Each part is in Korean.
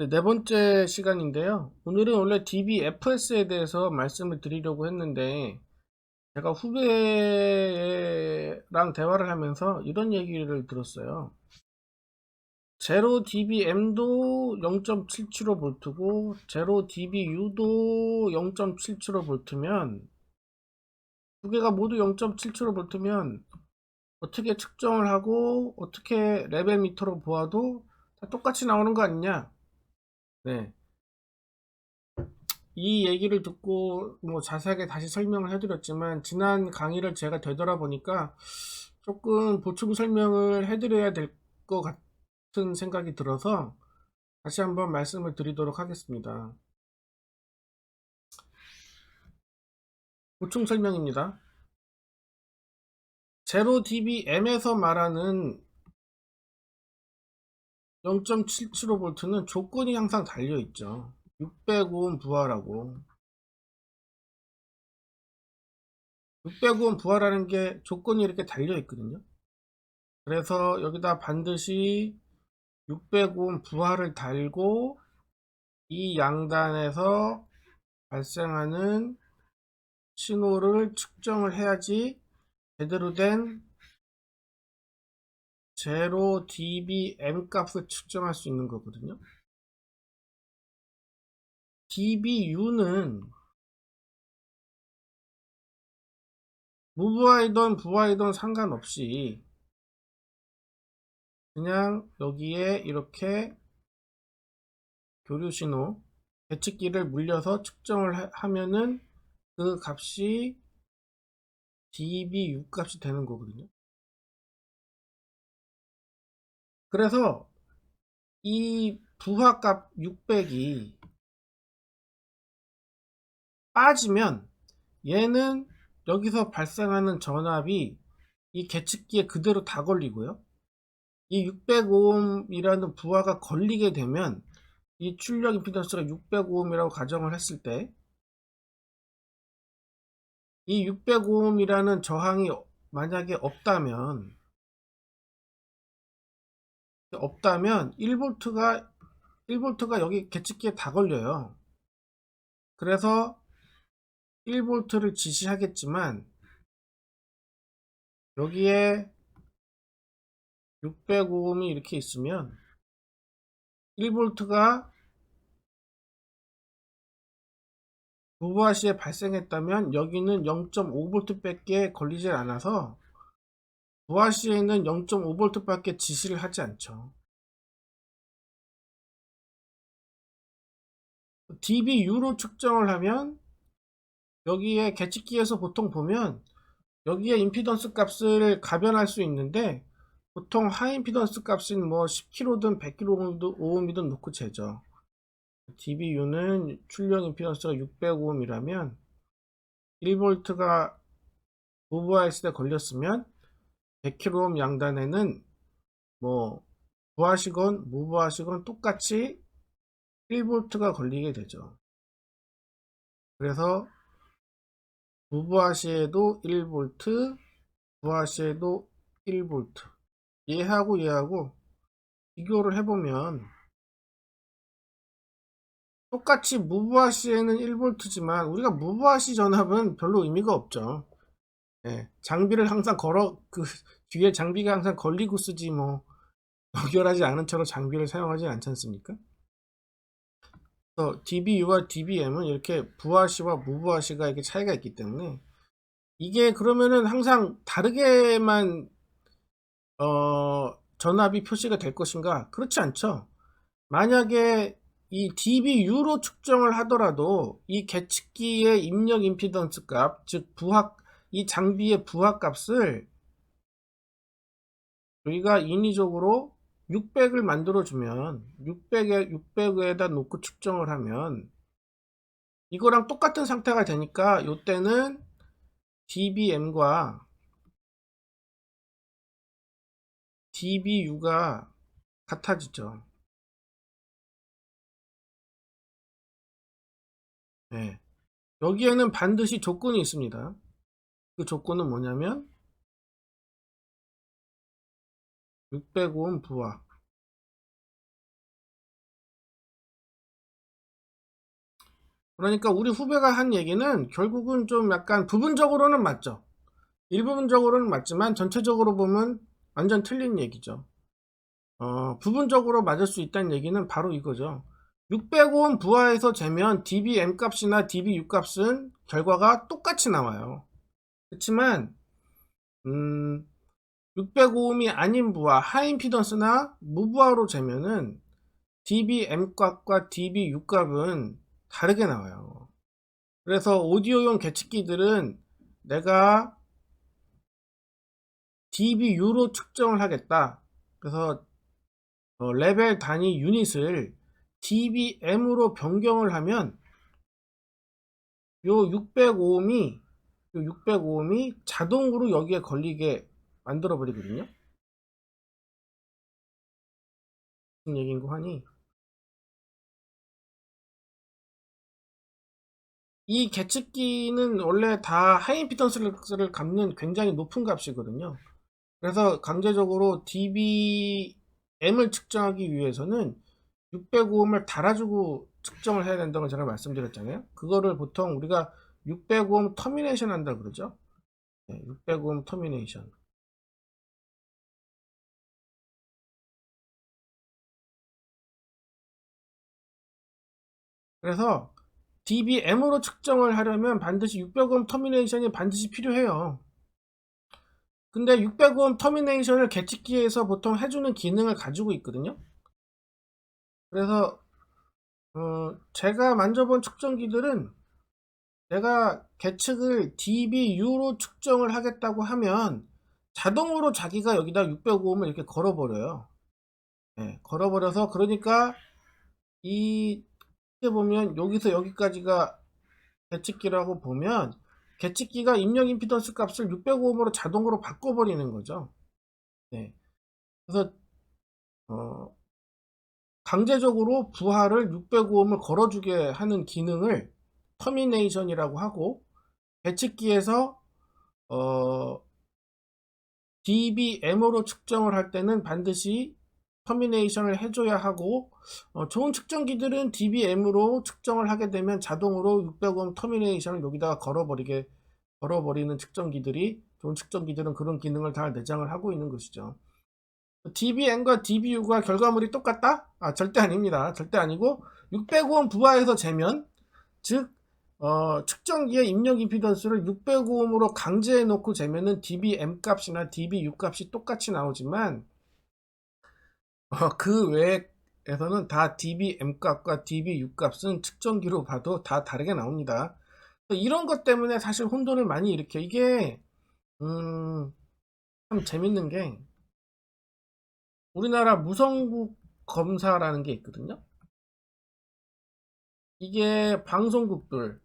네 번째 시간인데요. 오늘은 원래 DBFS에 대해서 말씀을 드리려고 했는데, 제가 후배랑 대화를 하면서 이런 얘기를 들었어요. 제로 DBM도 0.775V고, 제로 DBU도 0.775V면, 두 개가 모두 0.775V면, 어떻게 측정을 하고, 어떻게 레벨 미터로 보아도 다 똑같이 나오는 거 아니냐? 네. 이 얘기를 듣고 뭐 자세하게 다시 설명을 해드렸지만, 지난 강의를 제가 되돌아보니까 조금 보충 설명을 해드려야 될 것 같은 생각이 들어서 다시 한번 말씀을 드리도록 하겠습니다. 보충 설명입니다. 제로 dBm에서 말하는 0.775V는 조건이 항상 달려있죠. 600오hm 부하라고. 600오hm 부하라는 게 조건이 이렇게 달려있거든요. 그래서 여기다 반드시 600오hm 부하를 달고 이 양단에서 발생하는 신호를 측정을 해야지 제대로 된 제로 dBm 값을 측정할 수 있는 거거든요. dBu는 무부하이든 부하이든 상관없이 그냥 여기에 이렇게 교류 신호 계측기를 물려서 측정을 하면은 그 값이 dBu 값이 되는 거거든요. 그래서 이 부하값 600이 빠지면 얘는 여기서 발생하는 전압이 이 계측기에 그대로 다 걸리고요. 이 600ohm이라는 부하가 걸리게 되면 이 출력 임피던스가 600ohm이라고 가정을 했을 때 이 600ohm이라는 저항이 만약에 없다면 1V가 여기 계측기에 다 걸려요. 그래서 1V를 지시하겠지만 여기에 600ohm이 이렇게 있으면 1V가 부부하시에 발생했다면 여기는 0.5V 밖에 걸리질 않아서 부하시에는 0.5V 밖에 지시를 하지 않죠. dBu로 측정을 하면 여기에 계측기에서 보통 보면 여기에 임피던스 값을 가변할 수 있는데 보통 하이임피던스 값인 뭐 10kΩ든 100kΩ이든 놓고 재죠. dBu는 출력 임피던스가 600ohm이라면 1V가 부부하였을 때 걸렸으면 100kΩ 양단에는 뭐 부하시건 무부하시건 똑같이 1V가 걸리게 되죠. 그래서 무부하시에도 1V, 부하시에도 1V. 얘하고 비교를 해보면 똑같이 무부하시에는 1V지만 우리가 무부하시 전압은 별로 의미가 없죠. 예, 장비를 항상 뒤에 장비가 항상 걸리고 쓰지 뭐 연결하지 않은 채로 장비를 사용하지 않지 않습니까? 그래서 dBu와 dBm은 이렇게 부하시와 무부하시가 이렇게 차이가 있기 때문에 이게 그러면은 항상 다르게만 전압이 표시가 될 것인가? 그렇지 않죠. 만약에 이 dBu로 측정을 하더라도 이 계측기의 입력 임피던스 값, 즉 이 장비의 부하 값을 우리가 인위적으로 600을 만들어주면 600에다 놓고 측정을 하면 이거랑 똑같은 상태가 되니까 이때는 dBm과 dBu가 같아지죠. 네. 여기에는 반드시 조건이 있습니다. 그 조건은 뭐냐면 600오hm 부하 그러니까 우리 후배가 한 얘기는 결국은 좀 약간 부분적으로는 맞죠. 일부분적으로는 맞지만 전체적으로 보면 완전 틀린 얘기죠. 부분적으로 맞을 수 있다는 얘기는 바로 이거죠. 600옴 부하에서 재면 dBm 값이나 dBu 값은 결과가 똑같이 나와요. 그렇지만 605옴이 아닌 부하, 하이임피던스나 무부하로 재면은 dBm 값과 dBu 값은 다르게 나와요. 그래서 오디오용 계측기들은 내가 dBu로 측정을 하겠다. 그래서 레벨 단위 유닛을 dBm으로 변경을 하면 요 605옴이 자동으로 여기에 걸리게 만들어 버리거든요. 무슨 얘기인고 하니, 이 계측기는 원래 다 하이임피던스를 갚는 굉장히 높은 값이거든요. 그래서 강제적으로 dBm을 측정하기 위해서는 605옴을 달아주고 측정을 해야 된다고 제가 말씀드렸잖아요. 그거를 보통 우리가 605옴 터미네이션 한다 그러죠. 605옴 터미네이션. 그래서 dBm으로 측정을 하려면 반드시 600옴 터미네이션이 반드시 필요해요. 근데 600옴 터미네이션을 계측기에서 보통 해주는 기능을 가지고 있거든요. 그래서 제가 만져본 측정기들은 내가 계측을 dBu로 측정을 하겠다고 하면 자동으로 자기가 여기다 605옴을 이렇게 걸어버려요. 걸어버려서, 그러니까 이 보면 여기서 여기까지가 계측기라고 보면 계측기가 입력 임피던스 값을 605옴으로 자동으로 바꿔버리는 거죠. 그래서 강제적으로 부하를 605옴을 걸어주게 하는 기능을 터미네이션이라고 하고, 계측기에서 dBm으로 측정을 할 때는 반드시 터미네이션을 해줘야 하고, 좋은 측정기들은 dBm으로 측정을 하게 되면 자동으로 600옴 터미네이션을 여기다가 걸어버리는 측정기들이, 좋은 측정기들은 그런 기능을 다 내장을 하고 있는 것이죠. dBm과 dBu가 결과물이 똑같다? 절대 아닙니다. 절대 아니고 605옴 부하에서 재면, 즉 측정기의 입력 임피던스를 605옴으로 강제해 놓고 재면은 dBm 값이나 dBu 값이 똑같이 나오지만 그 외에서는 다 dBm 값과 dBu 값은 측정기로 봐도 다 다르게 나옵니다. 이런 것 때문에 사실 혼돈을 많이 일으켜. 이게 참 재밌는 게, 우리나라 무성국 검사라는 게 있거든요. 이게 방송국들,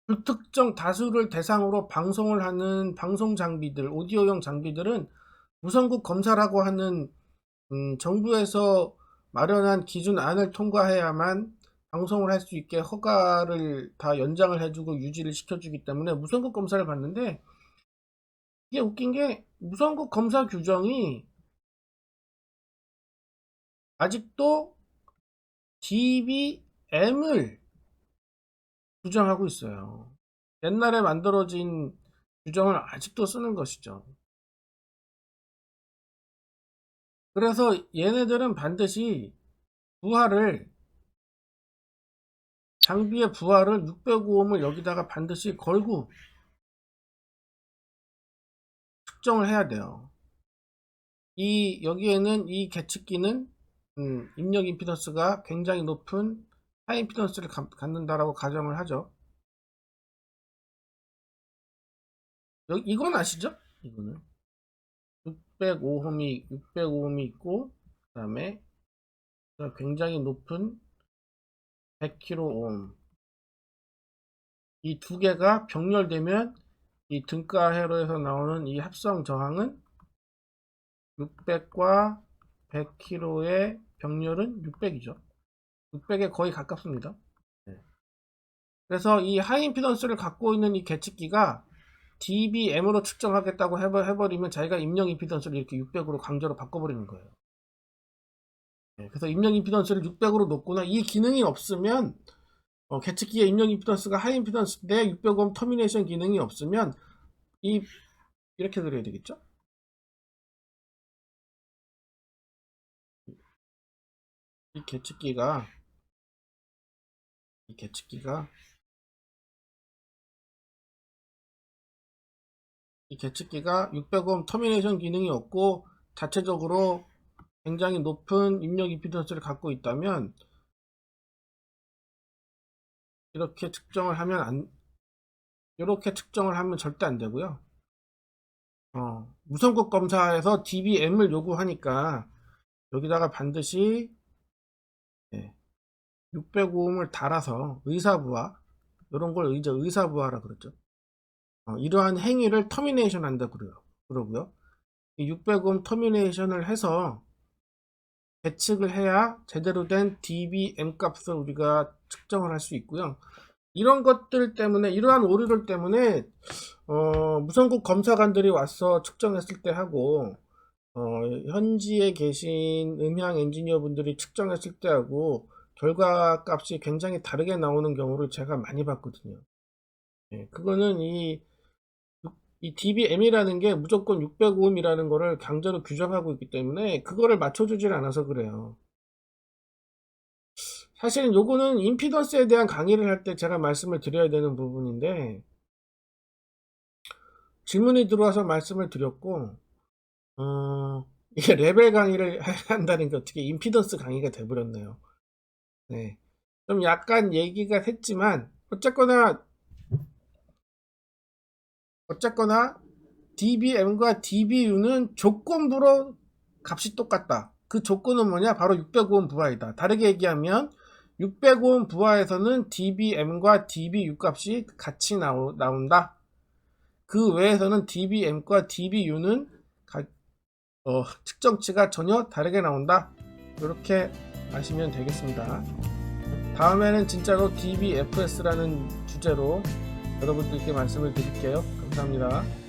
불특정 다수를 대상으로 방송을 하는 방송 장비들, 오디오용 장비들은 무성국 검사라고 하는 정부에서 마련한 기준안을 통과해야만 방송을 할 수 있게 허가를 다 연장을 해주고 유지를 시켜주기 때문에 무성국 검사를 받는데, 이게 웃긴 게 무성국 검사 규정이 아직도 dBm을 규정하고 있어요. 옛날에 만들어진 규정을 아직도 쓰는 것이죠. 그래서 얘네들은 반드시 장비의 부하를 605옴을 여기다가 반드시 걸고 측정을 해야 돼요. 여기에는 이 계측기는 입력 임피던스가 굉장히 높은 하이 임피던스를 갖는다라고 가정을 하죠. 이건 아시죠? 이거는 605옴이 있고, 그 다음에 굉장히 높은 100kΩ, 이 두 개가 병렬되면 이 등가 회로에서 나오는 이 합성 저항은 600과 100kg의 병렬은 600이죠. 600에 거의 가깝습니다. 그래서 이 하이임피던스를 갖고 있는 이 계측기가 dBm으로 측정하겠다고 해버리면 자기가 입력 임피던스를 이렇게 600으로 강제로 바꿔버리는 거예요. 그래서 입력 임피던스를 600으로 놓거나 이 기능이 없으면 계측기의 입력 임피던스가 하이 임피던스인데 600오hm 터미네이션 기능이 없으면 이렇게 그려야 되겠죠? 이 계측기가 600오hm 터미네이션 기능이 없고 자체적으로 굉장히 높은 입력 임피던스를 갖고 있다면 이렇게 측정을 하면 절대 안 되고요. 무선국 검사에서 dBm을 요구하니까 여기다가 반드시 605음을 달아서 의사부하, 이런 걸 의사부하라 그러죠. 이러한 행위를 터미네이션 한다 그러고요. 이 600음 터미네이션을 해서 계측을 해야 제대로 된 dBm 값을 우리가 측정을 할 수 있고요. 이런 것들 때문에, 이러한 오류들 때문에 무선국 검사관들이 와서 측정했을 때 하고 현지에 계신 음향 엔지니어 분들이 측정했을 때 하고 결과 값이 굉장히 다르게 나오는 경우를 제가 많이 봤거든요. 그거는 이 dBm이라는 게 무조건 605음이라는 거를 강제로 규정하고 있기 때문에 그거를 맞춰주질 않아서 그래요. 사실은 요거는 임피던스에 대한 강의를 할 때 제가 말씀을 드려야 되는 부분인데 질문이 들어와서 말씀을 드렸고 이게 레벨 강의를 한다는 게 어떻게 임피던스 강의가 돼버렸네요. 네. 좀 약간 얘기가 했지만 어쨌거나 dBm과 dBu는 조건부로 값이 똑같다. 그 조건은 뭐냐? 바로 605옴 부하이다. 다르게 얘기하면 605옴 부하에서는 dBm과 dBu 값이 같이 나온다. 그 외에서는 dBm과 dBu는 측정치가 전혀 다르게 나온다. 이렇게 아시면 되겠습니다. 다음에는 진짜로 dBFS라는 주제로 여러분들께 말씀을 드릴게요. 감사합니다.